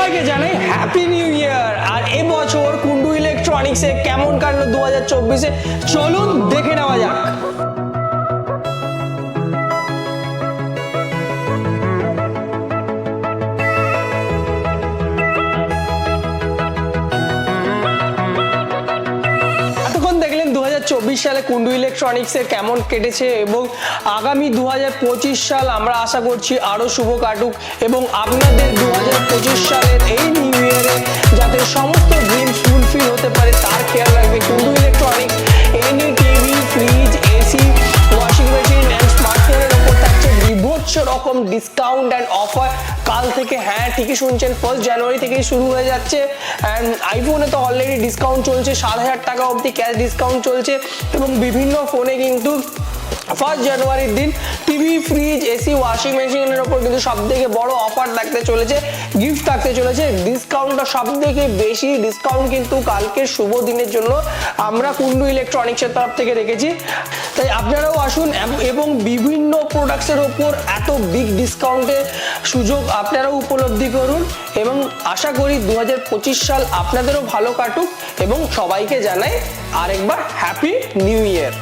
সবাইকে জানাই happy new year. আর এবছর কুন্ডু ইলেকট্রনিক্সে কেমন কাটলো 2024-এ চলুন দেখে নেওয়া যাক। দেখলেন 2024 সালে কুন্ডু ইলেকট্রনিক্সের কেমন কেটেছে এবং আগামী 2025 সাল আমরা আশা করছি আরো শুভ কাটুক এবং আপনাদের 2025 সালের এই নিউ ইয়ারে যাতে সমস্ত ড্রিমস ফুলফিল হতে পারে তার খেয়াল রাখবে Kundu electronics. Any TV, fridge, AC, washing machine and স্মার্টফোনের উপর থাকছে বিভৎস রকম ডিসকাউন্ট অ্যান্ড অফার কাল থেকে। হ্যাঁ, ঠিকই শুনছেন, 1 জানুয়ারি থেকেই শুরু হয়ে যাচ্ছে। অ্যান্ড আইফোনে তো অলরেডি ডিসকাউন্ট চলছে, 7,000 টাকা অবধি ক্যাশ ডিসকাউন্ট চলছে এবং বিভিন্ন ফোনে কিন্তু 1 জানুয়ারির দিন টিভি, ফ্রিজ, এসি, ওয়াশিং মেশিনের ওপর কিন্তু সব থেকে বড় অফার থাকতে চলেছে, গিফট থাকতে চলেছে। ডিসকাউন্টটা সব থেকে বেশি ডিসকাউন্ট কিন্তু কালকের শুভ দিনের জন্য আমরা কুন্ডু ইলেকট্রনিক্সের তরফ থেকে রেখেছি। তাই আপনারাও আসুন এবং বিভিন্ন প্রোডাক্টসের ওপর এত বিগ ডিসকাউন্টের সুযোগ আপনারাও উপলব্ধি করুন এবং আশা করি 2025 সাল আপনাদেরও ভালো কাটুক এবং সবাইকে জানাই আরেকবার হ্যাপি নিউ ইয়ার।